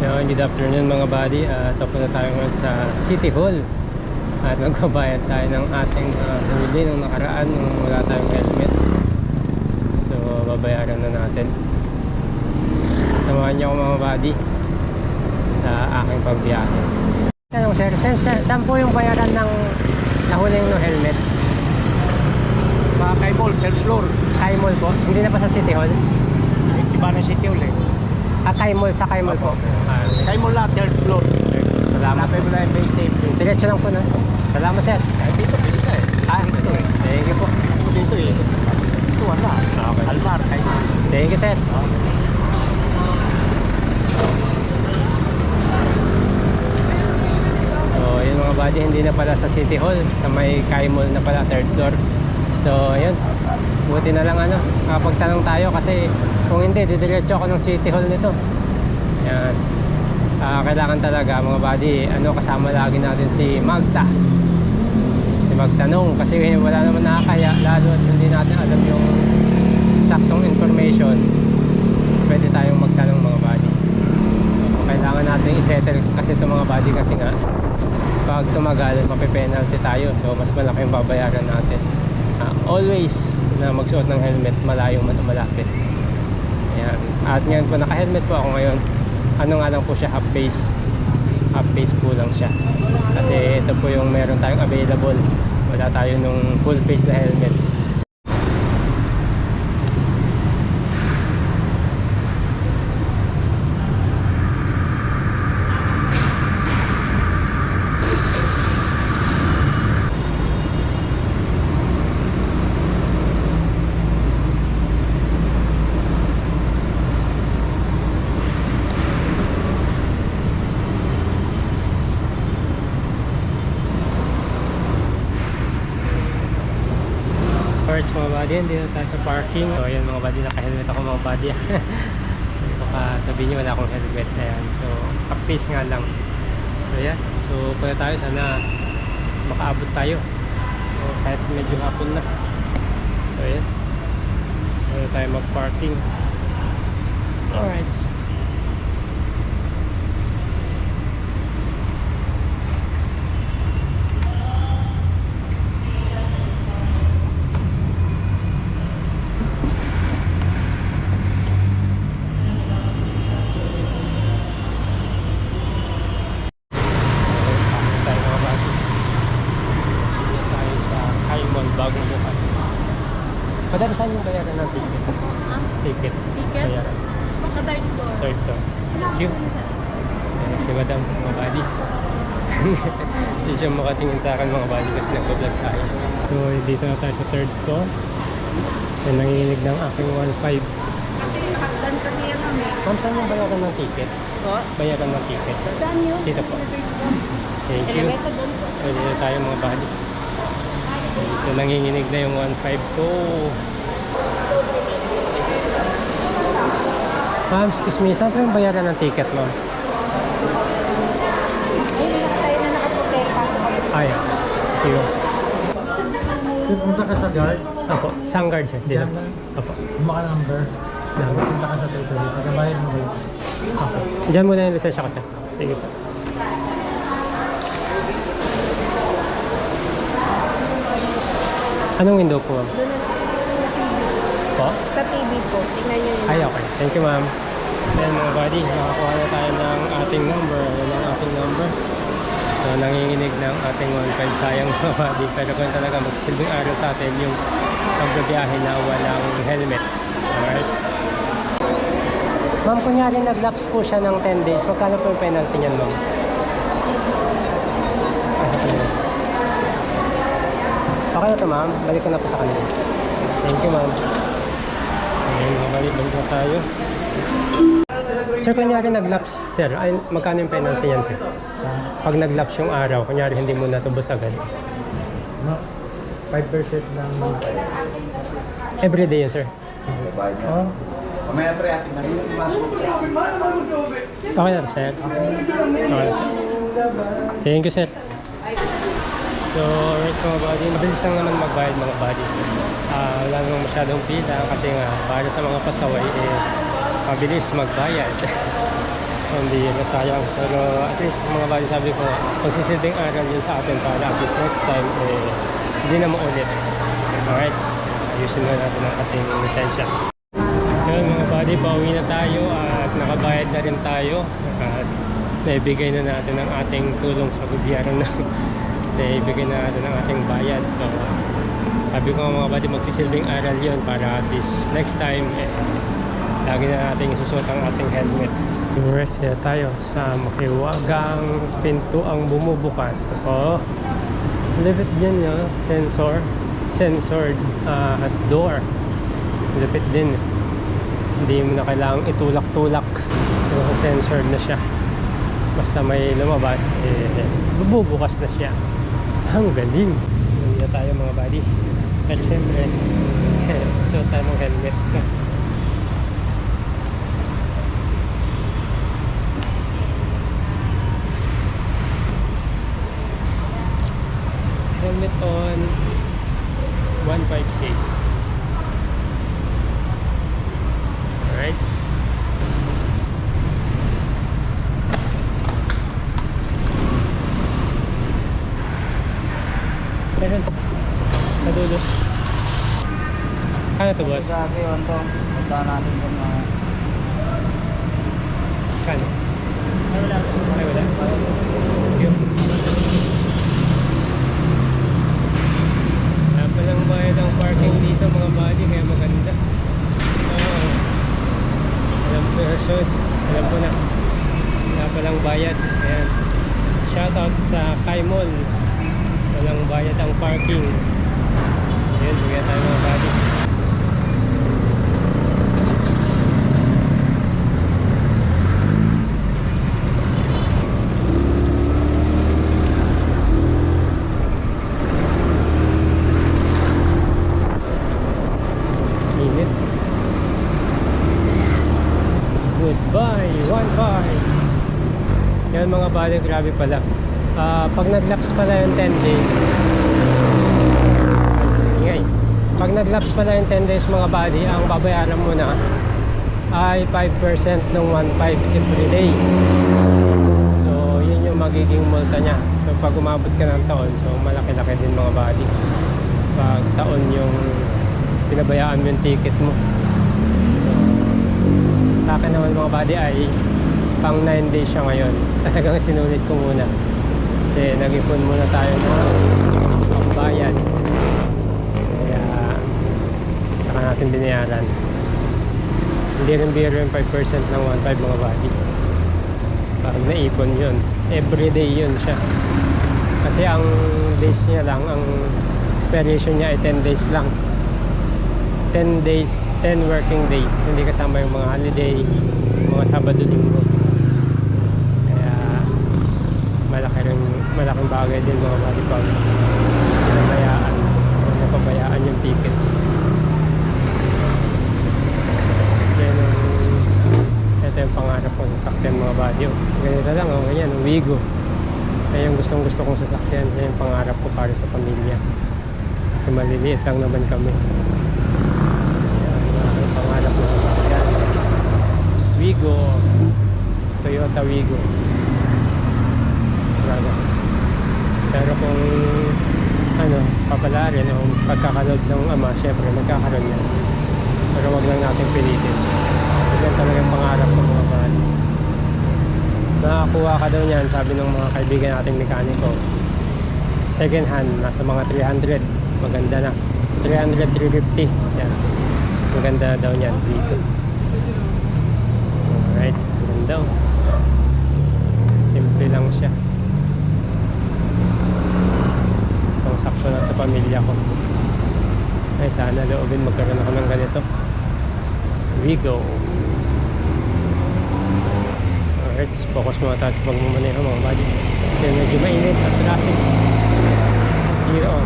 Good afternoon mga buddy. Tapos na tayo ngayon sa City Hall at magbabayad tayo ng ating huli nung nakaraan nung wala tayong helmet. So babayaran na natin. Samahan niyo ako mga buddy sa aking pagbiyahe. Tanong sir, saan po yung bayaran ng nahuling no helmet? Kay Mall, third floor. Kay Mall po? Hindi na pa sa City Hall? Iba na City Hall eh. Kay Mall, sa Kay Mall po. Kay Mall na, third floor. Salamat. Lapay mo na yung may tape. Diretso lang po na. Salamat sir. Ay, dito, pwede ka eh. Dito eh. Thank you po. Dito eh. Ito wala. Okay. Almar, kay Mall. Thank you sir. So yun mga buddy, hindi na pala sa City Hall, sa may Kay Mall na pala, third floor. So yun, buti na lang nakapagtanong tayo kasi kung hindi, didiretso ako ng City Hall nito. Yan. Kailangan talaga mga buddy, kasama lagi natin si Magta. Magtanong kasi wala naman nakakaya, lalo at hindi natin alam yung saktong information. Pwede tayong magtanong mga buddy. Kailangan natin i-settle kasi ito mga buddy kasi nga pag tumagal, mape-penalty tayo. So mas malaki yung babayaran natin. Always na magsuot ng helmet, malayo man o malapit. Ayan. At ngayon po, naka-helmet po ako ngayon. Nga lang po siya, half face. Half face po lang siya. Kasi ito po yung meron tayong available. Wala tayo nung full face na helmet. Alright mga buddy, hindi na tayo sa parking. So ayan mga buddy, naka-helmet ako mga buddy. Baka sabihin nyo wala akong helmet. Ayan, so half-face nga lang. So yan, so punta tayo, sana makaabot tayo. So, kahit medyo hapon na. So yan, punta tayo mag-parking. Alright. Bagong bukas. Madami saan yung bayaran ng ticket? Ticket? Ticket? Bayaran. Sa third floor. Third floor. Thank you. Si madam, mga buddy. Hindi siya makatingin sa akin mga buddy kasi nagpa-vlog tayo. So dito na tayo sa third floor. So nanginginig ng aking 1.5. Kasi nakagdan kasi yan kami. Ma'am, saan yung bayaran ng ticket? Po? Bayaran ng ticket. Saan yun? Dito po. Thank you. Elevator doon po. Pwede na tayo mga buddy. Ito nanginginig na yung 1.5 ko. Ma'am, excuse me, saan po yung bayaran ng ticket, ma'am? Ayun, tayo na nakapotel. Pasok kami. Ayan. Ito yun. Punta ka sa guard. Apo, sang guard siya. Dito. Diyan lang. Apo. Maka-number. Punta ka sa treasury. Pagkabayad mo kayo. Apo. Diyan muna yung lisensya ko, sir. Sige po. Anong window po, ma'am? Doon na sa TV. Po? Sa TV po. Tingnan nyo yun. Ay, okay. Thank you, ma'am. Ayan mga buddy, nakakuha na tayo ng ating number. Ayan ang ating number. So, nanginginig ng ating 1.5. Sayang mga buddy. Pero kung talaga magsisilbing araw sa atin yung pagbabiyahe na walang helmet. Alright. Ma'am, kunyari nag-lapse po siya ng 10 days. Magkano po yung penalty niyan, ma'am? Okay na to, ma'am. Balik ko na po sa kanila. Thank you, ma'am. Ayun, balik na tayo. Sir, kunyari nag-lapse, sir, ay, magkano yung penalty yan, sir? Pag nag-lapse yung araw, kunyari hindi mo natubos agad. 5% ng Everyday yan, sir. Oh. Mamaya pre, ating narinig masok. Okay na to, sir. Okay. Thank you, sir. So, alright mga buddy, mabilis lang naman magbayad mga buddy. Wala namang masyadong pila kasi nga para sa mga pasaway, mabilis magbayad. hindi nasayang. Pero at least mga buddy, sabi ko, magsisilbing aral yun sa atin para at least next time, hindi na maulit. Alright, ayusin na natin ang ating lisensya. Yun mga buddy, pauwi na tayo at nakabayad na rin tayo. At naibigay na natin ang ating tulong sa gobyerno. Naibigay na natin ang ating bayad. So, sabi ko mga buddy, magsisilbing aral yun para at least next time, lagi na natin isusot ang ating helmet. Rest tayo sa makiwagang pinto ang bumubukas. O, lipit din yun, censored door. Lipit din. Hindi mo na kailangang itulak-tulak. Pero censored na siya. Basta may lumabas, bububukas na siya. Ang galing. Hindi na tayo mga buddy. Pero siyempre, suot tayo ng helmet. Helmet on, 156. Alright. Meron. Nadulo. Kano to, boss? Sabi, Wantong. Punta natin kung mga... Kano? Ay, wala. Ay, wala. Yun. Wala palang bayad ang parking dito mga buddy, kaya maganda. Oo. Alam ko person. Alam ko na. Wala palang bayad. Ayan. Shoutout sa Kai Mall. Walang bayad ang parking. Ayan, bigyan tayo mga buddy. Init. Goodbye, 1-5. Yan mga buddy, grabe pala. Pag nag-lapse pala yung 10 days, pag nag-lapse pala yung 10 days mga buddy, ang babayaran mo na ay 5% ng 1.5 every day. So yun yung magiging multa nya. So pag umabot ka ng taon, so malaki-laki din mga buddy. Pag taon yung pinabayaan mo yung ticket mo. So sa akin naman mga buddy ay pang 9 days siya ngayon. Talagang sinulit ko muna kasi nag-ipon muna tayo ng pambayad, kaya saka natin binayaran. Hindi rin biro yung 5% ng 1.5 mga buddy. Pag naipon yun, everyday yun siya, kasi ang days niya lang, ang expiration niya ay 10 days lang. 10 days, 10 working days, hindi kasama yung mga holiday, mga Sabado, Linggo. Malaking bagay din mga buddy pag napabayaan o napabayaan yung ticket. Yan ito yung pangarap kong sasakyan mga buddy. Ganito lang, ganyan, Wigo. Kaya yung gustong kong sasakyan, yan yung pangarap ko para sa pamilya, kasi maliliit lang naman kami. Yan yung pangarap ko sasakyan, Wigo, Toyota Wigo. Pero kung papalarin o pagkakalood ng ama, syempre magkakaroon yan. Pero wag lang natin pilitin. Yan talaga yung pangarap ng mga buddy. Nakakuha ka daw niyan, sabi ng mga kaibigan nating mekaniko, second hand, nasa mga 300. Maganda na, 300, 350. Yan, maganda daw niyan dito. Alright, ganda. Simple lang siya. Sakto na sa pamilya ko. Ay sana loobin magkaroon ako ng ganito. Wigo. Alright, focus muna tayo sa pagmamaneho mga buddy. Medyo mainit at traffic. 0 on.